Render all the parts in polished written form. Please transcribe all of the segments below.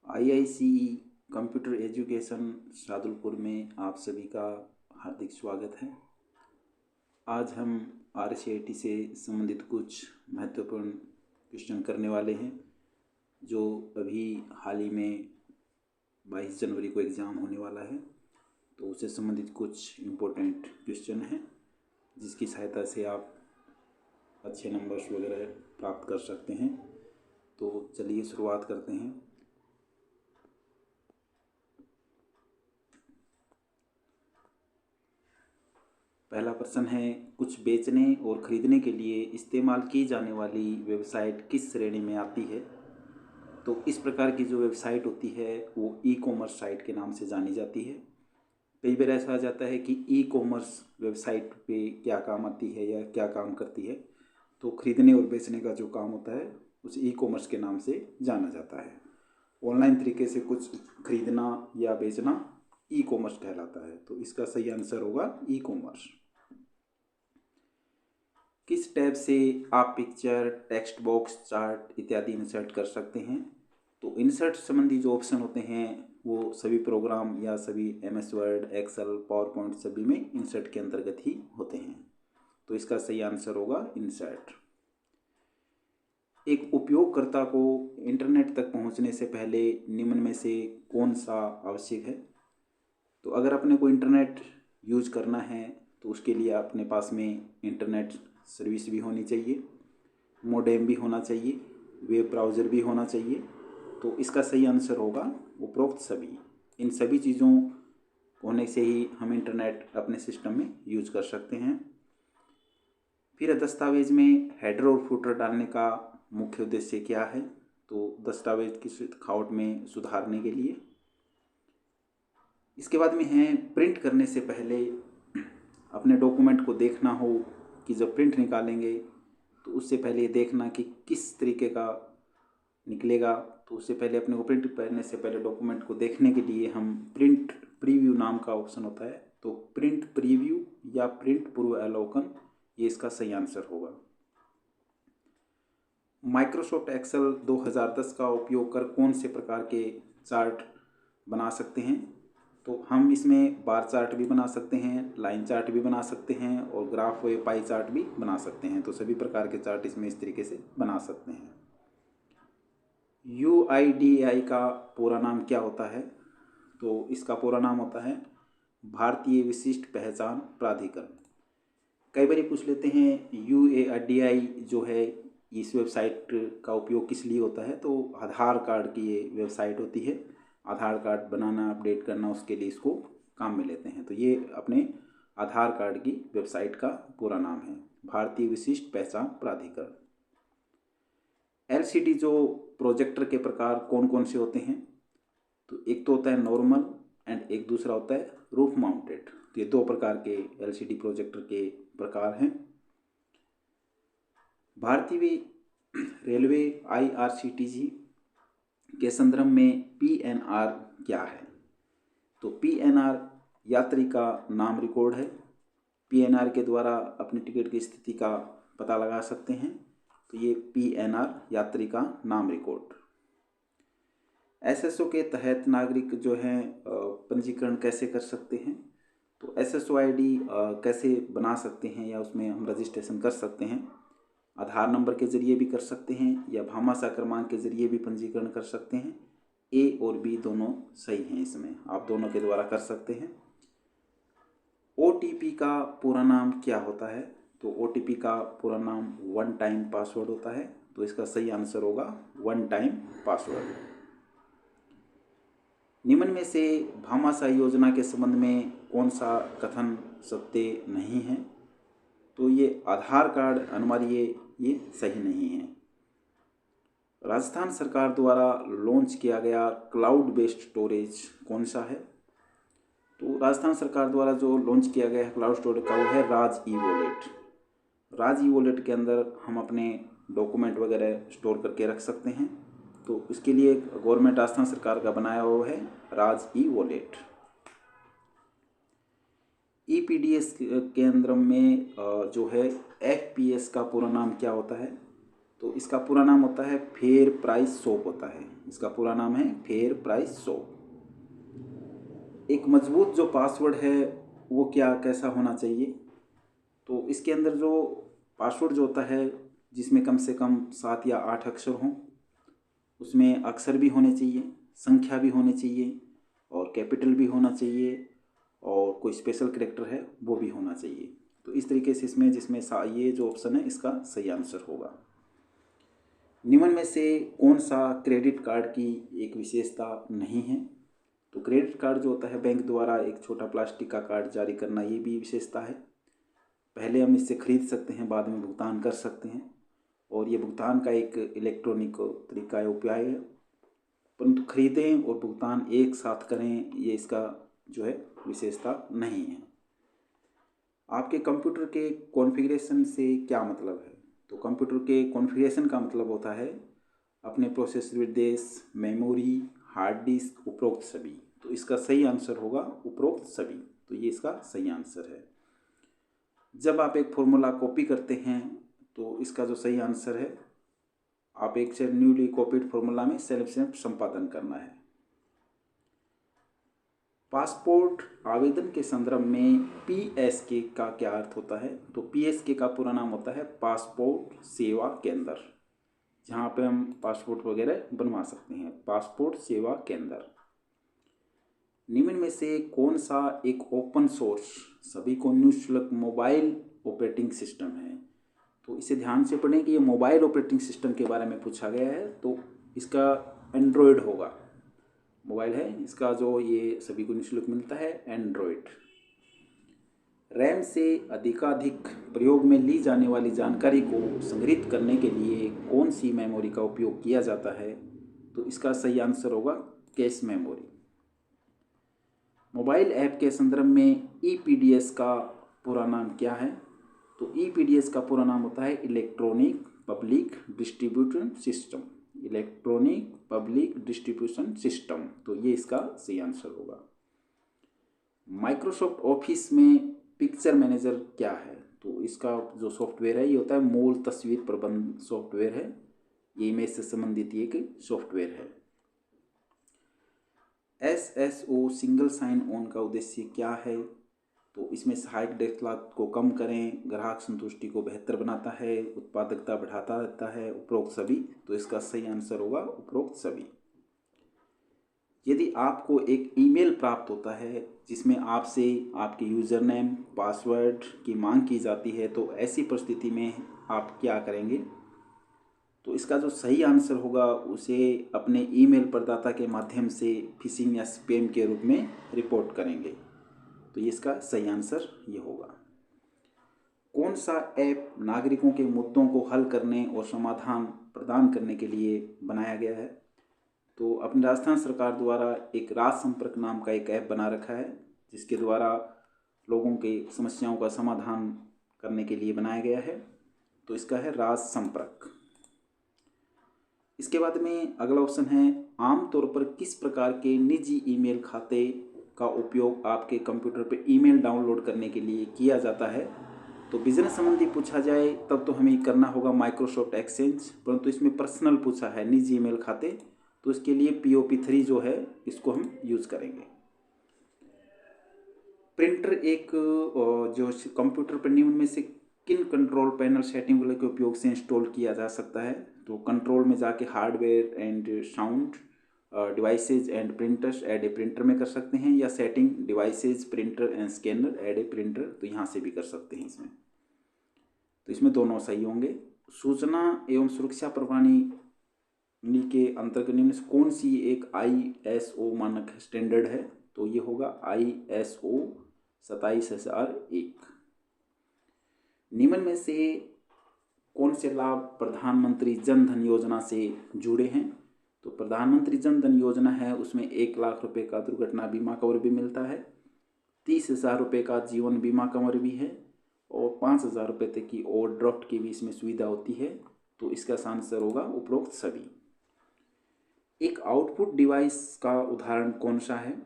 IICE computer education शादुलपुर में आप सभी का हार्दिक स्वागत है। आज हम RCIT से संबंधित कुछ महत्वपूर्ण क्वेश्चन करने वाले हैं जो अभी हाल ही में 22 जनवरी को एग्ज़ाम होने वाला है। तो उससे संबंधित कुछ इम्पोर्टेंट क्वेश्चन हैं जिसकी सहायता से आप अच्छे नंबर्स वगैरह प्राप्त कर सकते हैं। तो चलिए शुरुआत करते हैं। पहला प्रश्न है, कुछ बेचने और ख़रीदने के लिए इस्तेमाल की जाने वाली वेबसाइट किस श्रेणी में आती है? तो इस प्रकार की जो वेबसाइट होती है वो ई-कॉमर्स साइट के नाम से जानी जाती है। कई बार ऐसा आ जाता है कि ई-कॉमर्स वेबसाइट पे क्या काम आती है या क्या काम करती है। तो ख़रीदने और बेचने का जो काम होता है उसे ई-कॉमर्स के नाम से जाना जाता है। ऑनलाइन तरीके से कुछ खरीदना या बेचना ई-कॉमर्स कहलाता है। तो इसका सही आंसर होगा ई-कॉमर्स। किस टैब से आप पिक्चर, टेक्स्ट बॉक्स, चार्ट इत्यादि इंसर्ट कर सकते हैं? तो इंसर्ट संबंधी जो ऑप्शन होते हैं वो सभी प्रोग्राम या सभी MS Word, Excel, PowerPoint सभी में इंसर्ट के अंतर्गत ही होते हैं। तो इसका सही आंसर होगा इंसर्ट। एक उपयोगकर्ता को इंटरनेट तक पहुंचने से पहले निम्न में से कौन सा आवश्यक है? तो अगर अपने को इंटरनेट यूज करना है तो उसके लिए अपने पास में इंटरनेट सर्विस भी होनी चाहिए, मोडेम भी होना चाहिए, वेब ब्राउज़र भी होना चाहिए। तो इसका सही आंसर होगा उपरोक्त सभी। इन सभी चीज़ों होने से ही हम इंटरनेट अपने सिस्टम में यूज कर सकते हैं। फिर दस्तावेज़ में हेडर और फुटर डालने का मुख्य उद्देश्य क्या है? तो दस्तावेज की लिखावट में सुधारने के लिए। इसके बाद में है, प्रिंट करने से पहले अपने डॉक्यूमेंट को देखना हो कि जब प्रिंट निकालेंगे तो उससे पहले देखना कि किस तरीके का निकलेगा। तो उससे पहले अपने को प्रिंट करने से पहले डॉक्यूमेंट को देखने के लिए हम प्रिंट प्रीव्यू नाम का ऑप्शन होता है, तो प्रिंट प्रीव्यू या प्रिंट पूर्व अवलोकन, ये इसका सही आंसर होगा। माइक्रोसॉफ्ट एक्सेल 2010 का उपयोग कर कौन से प्रकार के चार्ट बना सकते हैं? तो हम इसमें बार चार्ट भी बना सकते हैं, लाइन चार्ट भी बना सकते हैं और ग्राफ व पाई चार्ट भी बना सकते हैं। तो सभी प्रकार के चार्ट इसमें इस तरीके से बना सकते हैं। UIDAI का पूरा नाम क्या होता है? तो इसका पूरा नाम होता है भारतीय विशिष्ट पहचान प्राधिकरण। कई बार पूछ लेते हैं UIDAI जो है इस वेबसाइट का उपयोग किस लिए होता है? तो आधार कार्ड की ये वेबसाइट होती है। आधार कार्ड बनाना, अपडेट करना, उसके लिए इसको काम में लेते हैं। तो ये अपने आधार कार्ड की वेबसाइट का पूरा नाम है भारतीय विशिष्ट पहचान प्राधिकरण। LCD जो प्रोजेक्टर के प्रकार कौन कौन से होते हैं? तो एक तो होता है नॉर्मल एंड एक दूसरा होता है रूफ माउंटेड। तो ये दो प्रकार के LCD प्रोजेक्टर के प्रकार हैं। भारतीय रेलवे IRCTC के संदर्भ में PNR क्या है? तो PNR यात्री का नाम रिकॉर्ड है। PNR के द्वारा अपनी टिकट की स्थिति का पता लगा सकते हैं। तो ये PNR यात्री का नाम रिकॉर्ड। SSO के तहत नागरिक जो हैं पंजीकरण कैसे कर सकते हैं? तो SSO ID कैसे बना सकते हैं या उसमें हम रजिस्ट्रेशन कर सकते हैं? आधार नंबर के ज़रिए भी कर सकते हैं या भामाशाह क्रमांक के ज़रिए भी पंजीकरण कर सकते हैं। A और B दोनों सही हैं, इसमें आप दोनों के द्वारा कर सकते हैं। OTP का पूरा नाम क्या होता है? तो OTP का पूरा नाम वन टाइम पासवर्ड होता है। तो इसका सही आंसर होगा वन टाइम पासवर्ड। निम्न में से भामाशाह योजना के संबंध में कौन सा कथन सत्य नहीं है? तो ये आधार कार्ड अनिवार्य, ये सही नहीं है। राजस्थान सरकार द्वारा लॉन्च किया गया क्लाउड बेस्ड स्टोरेज कौन सा है? तो राजस्थान सरकार द्वारा जो लॉन्च किया गया है क्लाउड स्टोरेज का वो है राज ई वॉलेट। राज ई वॉलेट के अंदर हम अपने डॉक्यूमेंट वगैरह स्टोर करके रख सकते हैं। तो इसके लिए गवर्नमेंट राजस्थान सरकार का बनाया हुआ है राज ई वॉलेट। EPDS केंद्र में जो है FPS का पूरा नाम क्या होता है? तो इसका पूरा नाम होता है फेयर प्राइस शॉप होता है। इसका पूरा नाम है फेयर प्राइस शॉप। एक मजबूत जो पासवर्ड है वो क्या कैसा होना चाहिए, तो इसके अंदर जो पासवर्ड जो होता है जिसमें कम से कम 7 या 8 अक्षर हों, उसमें अक्षर भी होने चाहिए, संख्या भी होनी चाहिए और कैपिटल भी होना चाहिए और कोई स्पेशल कैरेक्टर है वो भी होना चाहिए। तो इस तरीके से इसमें जिसमें ये जो ऑप्शन है इसका सही आंसर होगा। निम्न में से कौन सा क्रेडिट कार्ड की एक विशेषता नहीं है, तो क्रेडिट कार्ड जो होता है बैंक द्वारा एक छोटा प्लास्टिक का कार्ड जारी करना, ये भी विशेषता है। पहले हम इससे खरीद सकते हैं, बाद में भुगतान कर सकते हैं और ये भुगतान का एक इलेक्ट्रॉनिक तरीका है, उपाय है, परंतु खरीदें और भुगतान एक साथ करें ये इसका जो है विशेषता नहीं है। आपके कंप्यूटर के कॉन्फ़िगरेशन से क्या मतलब है, तो कंप्यूटर के कॉन्फ़िगरेशन का मतलब होता है अपने प्रोसेसर निर्देश, मेमोरी, हार्ड डिस्क, उपरोक्त सभी। तो इसका सही आंसर होगा उपरोक्त सभी। तो ये इसका सही आंसर है। जब आप एक फॉर्मूला कॉपी करते हैं तो इसका जो सही आंसर है, आप एक से न्यूली कॉपीड फॉर्मूला में सेल्फ संपादन करना है। पासपोर्ट आवेदन के संदर्भ में पीएसके का क्या अर्थ होता है, तो पीएसके का पूरा नाम होता है पासपोर्ट सेवा केंद्र, जहाँ पे हम पासपोर्ट वगैरह बनवा सकते हैं, पासपोर्ट सेवा केंद्र। निम्न में से कौन सा एक ओपन सोर्स सभी को निःशुल्क मोबाइल ऑपरेटिंग सिस्टम है, तो इसे ध्यान से पढ़ें कि ये मोबाइल ऑपरेटिंग सिस्टम के बारे में पूछा गया है। तो इसका एंड्रॉयड होगा, मोबाइल है इसका जो ये सभी को निःशुल्क मिलता है, एंड्रॉयड। रैम से अधिकाधिक प्रयोग में ली जाने वाली जानकारी को संग्रहित करने के लिए कौन सी मेमोरी का उपयोग किया जाता है, तो इसका सही आंसर होगा कैश मेमोरी। मोबाइल ऐप के संदर्भ में ईपीडीएस का पूरा नाम क्या है, तो ईपीडीएस का पूरा नाम होता है electronic public distribution system, electronic public distribution system. तो ये इसका सही आंसर होगा। माइक्रोसॉफ्ट ऑफिस में पिक्चर मैनेजर क्या है, तो इसका जो सॉफ्टवेयर है ये होता है मूल तस्वीर प्रबंधन सॉफ्टवेयर है, ये इमेज से संबंधित एक सॉफ्टवेयर है। एसएसओ सिंगल साइन ऑन का उद्देश्य क्या है, तो इसमें सहायक डेस्क लागत को कम करें, ग्राहक संतुष्टि को बेहतर बनाता है, उत्पादकता बढ़ाता रहता है, उपरोक्त सभी। तो इसका सही आंसर होगा उपरोक्त सभी। यदि आपको एक ईमेल प्राप्त होता है जिसमें आपसे आपके यूज़र नेम पासवर्ड की मांग की जाती है, तो ऐसी परिस्थिति में आप क्या करेंगे, तो इसका जो सही आंसर होगा उसे अपने ईमेल प्रदाता के माध्यम से फिशिंग या स्पैम के रूप में रिपोर्ट करेंगे। तो ये इसका सही आंसर ये होगा। कौन सा ऐप नागरिकों के मुद्दों को हल करने और समाधान प्रदान करने के लिए बनाया गया है, तो अपनी राजस्थान सरकार द्वारा एक राज संपर्क नाम का एक ऐप बना रखा है, जिसके द्वारा लोगों के समस्याओं का समाधान करने के लिए बनाया गया है। तो इसका है राज संपर्क। इसके बाद में अगला ऑप्शन है आमतौर पर किस प्रकार के निजी ईमेल खाते का उपयोग आपके कंप्यूटर पर ईमेल डाउनलोड करने के लिए किया जाता है। तो बिजनेस संबंधी पूछा जाए तब तो हमें करना होगा माइक्रोसॉफ्ट एक्सचेंज, परंतु इसमें पर्सनल पूछा है निजी ईमेल खाते, तो इसके लिए POP3 जो है इसको हम यूज़ करेंगे। प्रिंटर एक जो कंप्यूटर पर निम्न में से किन कंट्रोल पैनल सेटिंग के उपयोग से इंस्टॉल किया जा सकता है, तो कंट्रोल में जाके hardware and sound devices and printers add a printer में कर सकते हैं, या setting devices printer and scanner add a printer, तो यहाँ से भी कर सकते हैं इसमें। तो इसमें दोनों सही होंगे। सूचना एवं सुरक्षा प्रणाली के अंतर्गत निम्न से कौन सी एक ISO मानक स्टैंडर्ड है, तो ये होगा ISO 27001। निम्न में से कौन से लाभ प्रधानमंत्री जन धन योजना से जुड़े हैं, तो प्रधानमंत्री जन धन योजना है उसमें 1 लाख रुपए का दुर्घटना बीमा कवर भी मिलता है, 30,000 रुपये का जीवन बीमा कवर भी है और 5,000 रुपये तक की ओवरड्राफ्ट की भी इसमें सुविधा होती है। तो इसका आंसर होगा उपरोक्त सभी। एक आउटपुट डिवाइस का उदाहरण कौन सा है,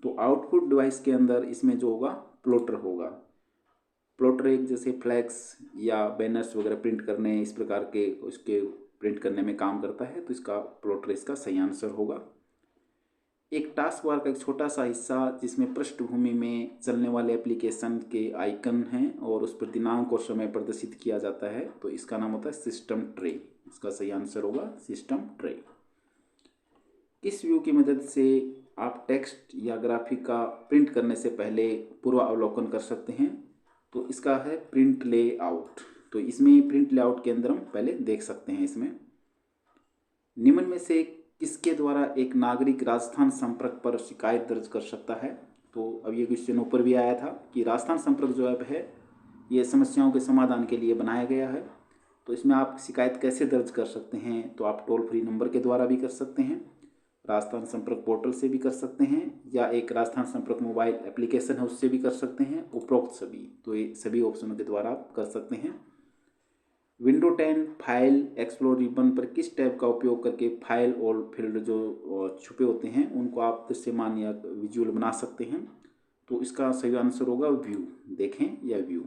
तो आउटपुट डिवाइस के अंदर इसमें जो होगा प्लॉटर होगा। प्लॉटर एक जैसे फ्लैक्स या बैनर्स वगैरह प्रिंट करने, इस प्रकार के उसके प्रिंट करने में काम करता है, तो इसका प्लॉटर इसका सही आंसर होगा। एक टास्क बार का एक छोटा सा हिस्सा जिसमें पृष्ठभूमि में चलने वाले एप्लीकेशन के आइकन हैं और उस पर दिनांक और समय प्रदर्शित किया जाता है, तो इसका नाम होता है सिस्टम ट्रे। इसका सही आंसर होगा सिस्टम ट्रे। किस व्यू की मदद से आप टेक्स्ट या ग्राफिक का प्रिंट करने से पहले पूर्वावलोकन कर सकते हैं? तो इसका है प्रिंट लेआउट। तो इसमें प्रिंट लेआउट के अंदर हम पहले देख सकते हैं। इसमें निम्न में से किसके द्वारा एक नागरिक राजस्थान संपर्क पर शिकायत दर्ज कर सकता है? तो अब ये क्वेश्चन ऊपर भी आया था कि राजस्थान संपर्क जो ऐप है ये समस्याओं के समाधान के लिए बनाया गया है। तो इसमें आप शिकायत कैसे दर्ज कर सकते हैं? तो आप टोल फ्री नंबर के द्वारा भी कर सकते हैं, राजस्थान संपर्क पोर्टल से भी कर सकते हैं, या एक राजस्थान संपर्क मोबाइल एप्लीकेशन है उससे भी कर सकते हैं, उपरोक्त सभी। तो ये सभी ऑप्शनों के द्वारा आप कर सकते हैं। विंडो 10 फाइल एक्सप्लोर रिबन पर किस टैब का उपयोग करके फाइल और फील्ड जो छुपे होते हैं उनको आप दृश्यमान या विजुअल बना सकते हैं? तो इसका सही आंसर होगा व्यू। देखें या व्यू।